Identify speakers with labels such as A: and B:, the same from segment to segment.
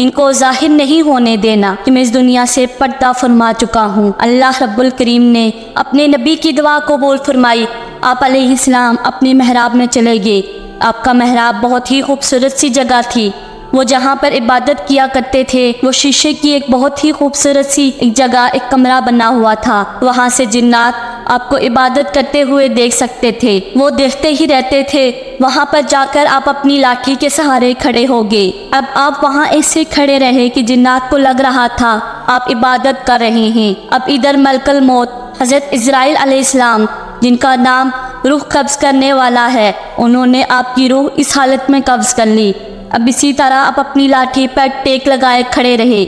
A: ان کو ظاہر نہیں ہونے دینا کہ میں اس دنیا سے پردہ فرما چکا ہوں۔ اللہ رب الکریم نے اپنے نبی کی دعا قبول فرمائی۔ آپ علیہ السلام اپنے محراب میں چلے گئے۔ آپ کا محراب بہت ہی خوبصورت سی جگہ تھی۔ وہ جہاں پر عبادت کیا کرتے تھے وہ شیشے کی ایک بہت ہی خوبصورت سی ایک جگہ، ایک کمرہ بنا ہوا تھا۔ وہاں سے جنات آپ کو عبادت کرتے ہوئے دیکھ سکتے تھے، وہ دیکھتے ہی رہتے تھے۔ وہاں پر جا کر آپ اپنی لاٹھی کے سہارے کھڑے ہو گئے۔ اب آپ وہاں ایسے کھڑے رہے کہ جنات کو لگ رہا تھا آپ عبادت کر رہے ہیں۔ اب ادھر ملک الموت حضرت عزرائیل علیہ السلام، جن کا نام روح قبض کرنے والا ہے، انہوں نے آپ کی روح اس حالت میں قبض کر لی۔ اب اسی طرح آپ اپنی لاٹھی پر ٹیک لگائے کھڑے رہے۔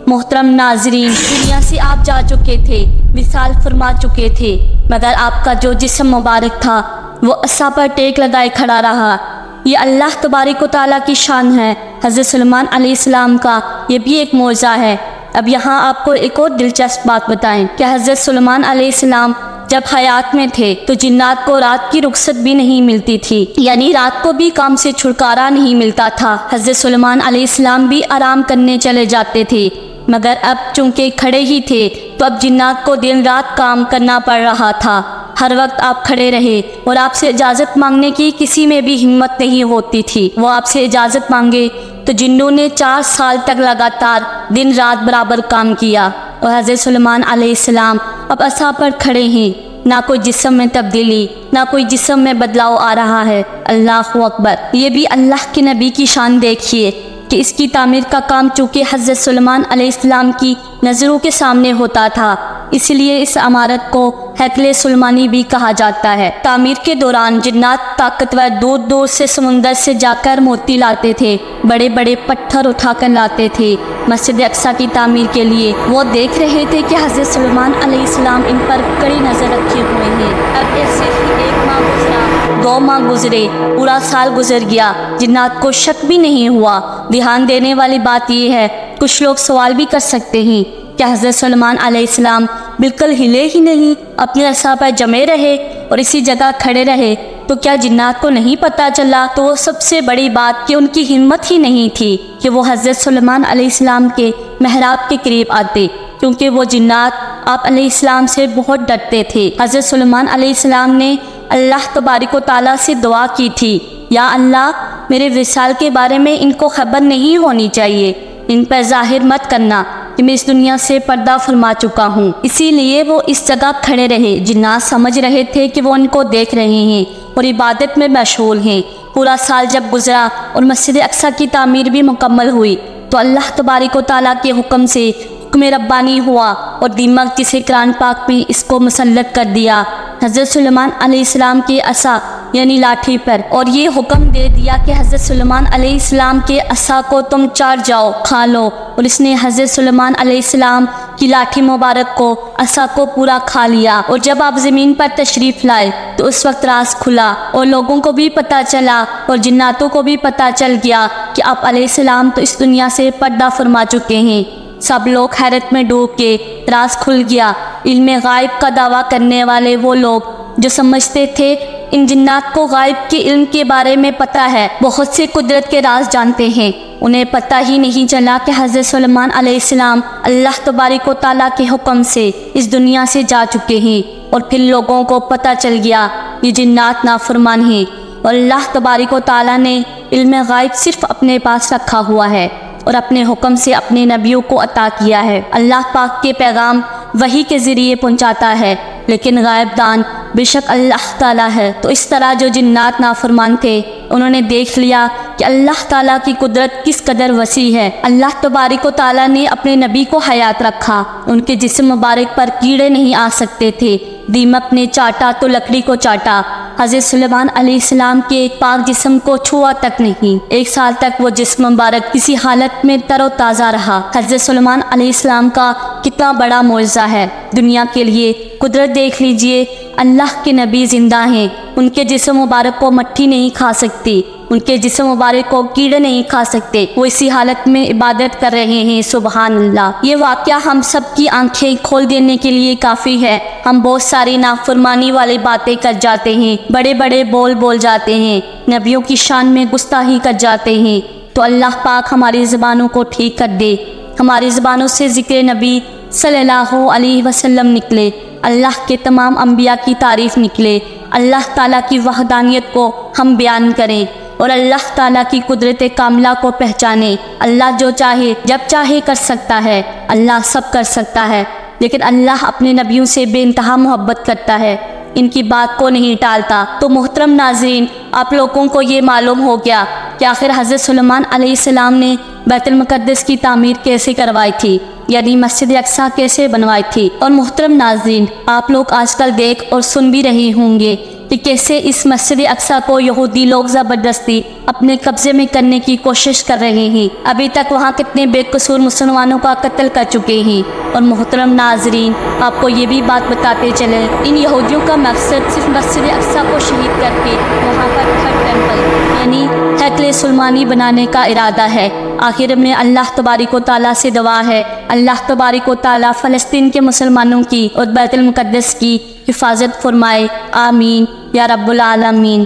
A: محترم ناظرین، دنیا سے آپ جا چکے تھے، وصال فرما چکے تھے، مگر آپ کا جو جسم مبارک تھا وہ عصا پر ٹیک لگائے کھڑا رہا۔ یہ اللہ تبارک و تعالیٰ کی شان ہے۔ حضرت سلیمان علیہ السلام کا یہ بھی ایک معجزہ ہے۔ اب یہاں آپ کو ایک اور دلچسپ بات بتائیں کہ حضرت سلیمان علیہ السلام جب حیات میں تھے تو جنات کو رات کی رخصت بھی نہیں ملتی تھی، یعنی رات کو بھی کام سے چھٹکارا نہیں ملتا تھا۔ حضرت سلیمان علیہ السلام بھی آرام کرنے چلے جاتے تھے، مگر اب چونکہ کھڑے ہی تھے تو اب جنات کو دن رات کام کرنا پڑ رہا تھا۔ ہر وقت آپ کھڑے رہے اور آپ سے اجازت مانگنے کی کسی میں بھی ہمت نہیں ہوتی تھی۔ وہ آپ سے اجازت مانگے تو جنوں نے 4 سال تک لگاتار دن رات برابر کام کیا، اور حضرت سلیمان علیہ السلام اب عصا پر کھڑے ہیں۔ نہ کوئی جسم میں تبدیلی، نہ کوئی جسم میں بدلاؤ آ رہا ہے۔ اللہ اکبر! یہ بھی اللہ کے نبی کی شان دیکھیے کہ اس کی تعمیر کا کام چونکہ حضرت سلیمان علیہ السلام کی نظروں کے سامنے ہوتا تھا، اس لیے اس عمارت کو ہیکل سلیمانی بھی کہا جاتا ہے۔ تعمیر کے دوران جنات طاقتور دور دور سے سمندر سے جا کر موتی لاتے تھے، بڑے بڑے پتھر اٹھا کر لاتے تھے مسجد اقصیٰ کی تعمیر کے لیے۔ وہ دیکھ رہے تھے کہ حضرت سلیمان علیہ السلام ان پر کڑی نظر رکھے ہوئے ہیں۔ اب ایسے ہی 1 ماہ گزرا، 2 ماہ گزرے، پورا سال گزر گیا، جنات کو شک بھی نہیں ہوا۔ دھیان دینے والی بات یہ ہے، کچھ لوگ سوال بھی کر سکتے ہیں کہ حضرت سلیمان علیہ السلام بالکل ہلے ہی نہیں، اپنے عصا پر جمے رہے اور اسی جگہ کھڑے رہے، تو کیا جنات کو نہیں پتہ چلا؟ تو وہ سب سے بڑی بات کہ ان کی ہمت ہی نہیں تھی کہ وہ حضرت سلیمان علیہ السلام کے محراب کے قریب آتے، کیونکہ وہ جنات آپ علیہ السلام سے بہت ڈرتے تھے۔ حضرت سلیمان علیہ السلام نے اللہ تبارک و تعالیٰ سے دعا کی تھی، یا اللہ، میرے وصال کے بارے میں ان کو خبر نہیں ہونی چاہیے، ان پر ظاہر مت کرنا کہ میں اس دنیا سے پردہ فرما چکا ہوں۔ اسی لیے وہ اس جگہ کھڑے رہے۔ جنات سمجھ رہے تھے کہ وہ ان کو دیکھ رہے ہیں اور عبادت میں مشغول ہیں۔ پورا سال جب گزرا اور مسجد اقصیٰ کی تعمیر بھی مکمل ہوئی تو اللہ تبارک و تعالیٰ کے حکم سے حکم ربانی ہوا اور دیمک جسے قرآن پاک میں اس کو مسلط کر دیا حضرت سلیمان علیہ السلام کے عصا یعنی لاٹھی پر، اور یہ حکم دے دیا کہ حضرت سلیمان علیہ السلام کے عصا کو تم چاٹ جاؤ، کھا لو، اور اس نے حضرت سلیمان علیہ السلام کی لاٹھی مبارک کو، عصا کو پورا کھا لیا۔ اور جب آپ زمین پر تشریف لائے تو اس وقت راز کھلا اور لوگوں کو بھی پتہ چلا اور جناتوں کو بھی پتہ چل گیا کہ آپ علیہ السلام تو اس دنیا سے پردہ فرما چکے ہیں۔ سب لوگ حیرت میں ڈوب کے راز کھل گیا۔ علم غائب کا دعویٰ کرنے والے وہ لوگ جو سمجھتے تھے ان جنات کو غائب کے علم کے بارے میں پتہ ہے، بہت سے قدرت کے راز جانتے ہیں، انہیں پتہ ہی نہیں چلا کہ حضرت سلیمان علیہ السلام اللہ تبارک و تعالیٰ کے حکم سے اس دنیا سے جا چکے ہیں، اور پھر لوگوں کو پتہ چل گیا یہ جنات نافرمان ہیں، اور اللہ تبارک و تعالیٰ نے علم غائب صرف اپنے پاس رکھا ہوا ہے اور اپنے حکم سے اپنے نبیوں کو عطا کیا ہے۔ اللہ پاک کے پیغام وحی کے ذریعے پہنچاتا ہے، لیکن غائب دان بے شک اللہ تعالیٰ ہے۔ تو اس طرح جو جنات نافرمان تھے انہوں نے دیکھ لیا کہ اللہ تعالیٰ کی قدرت کس قدر وسیع ہے۔ اللہ تبارک و تعالیٰ نے اپنے نبی کو حیات رکھا، ان کے جسم مبارک پر کیڑے نہیں آ سکتے تھے، دیمک نے چاٹا تو لکڑی کو چاٹا، حضرت سلیمان علیہ السلام کے پاک جسم کو چھوا تک نہیں۔ 1 سال تک وہ جسم مبارک کسی حالت میں تر و تازہ رہا۔ حضرت سلیمان علیہ السلام کا کتنا بڑا معجزہ ہے دنیا کے لیے۔ قدرت دیکھ لیجئے، اللہ کے نبی زندہ ہیں، ان کے جسم مبارک کو مٹھی نہیں کھا سکتی، ان کے جسم مبارک کو کیڑے نہیں کھا سکتے، وہ اسی حالت میں عبادت کر رہے ہیں۔ سبحان اللہ! یہ واقعہ ہم سب کی آنکھیں کھول دینے کے لیے کافی ہے۔ ہم بہت ساری نافرمانی والی باتیں کر جاتے ہیں، بڑے بڑے بول جاتے ہیں، نبیوں کی شان میں گستاخی کر جاتے ہیں، تو اللہ پاک ہماری زبانوں کو ٹھیک کر دے، ہماری زبانوں سے ذکر نبی صلی اللہ علیہ وسلم نکلے، اللہ کے تمام انبیاء کی تعریف نکلے، اللہ تعالیٰ کی وحدانیت کو ہم بیان کریں اور اللہ تعالیٰ کی قدرت کاملہ کو پہچانیں۔ اللہ جو چاہے جب چاہے کر سکتا ہے، اللہ سب کر سکتا ہے، لیکن اللہ اپنے نبیوں سے بے انتہا محبت کرتا ہے، ان کی بات کو نہیں ٹالتا۔ تو محترم ناظرین، آپ لوگوں کو یہ معلوم ہو گیا کہ آخر حضرت سلیمان علیہ السلام نے بیت المقدس کی تعمیر کیسے کروائی تھی، یعنی مسجد اقصیٰ کیسے بنوائی تھی۔ اور محترم ناظرین، آپ لوگ آج کل دیکھ اور سن بھی رہے ہوں گے کہ کیسے اس مسجد اقصیٰ کو یہودی لوگ زبردستی اپنے قبضے میں کرنے کی کوشش کر رہے ہیں۔ ابھی تک وہاں کتنے بے قصور مسلمانوں کا قتل کر چکے ہیں۔ اور محترم ناظرین، آپ کو یہ بھی بات بتاتے چلیں، ان یہودیوں کا مقصد صرف مسجد اقصیٰ کو شہید کر کے وہاں پر تھرڈ ٹیمپل یعنی ہیکل سلیمانی بنانے کا ارادہ ہے۔ آخر میں اللہ تبارک و تعالیٰ سے دعا ہے، اللہ تبارک و تعالیٰ فلسطین کے مسلمانوں کی اور بیت المقدس کی حفاظت فرمائے، آمین یا رب العالمین۔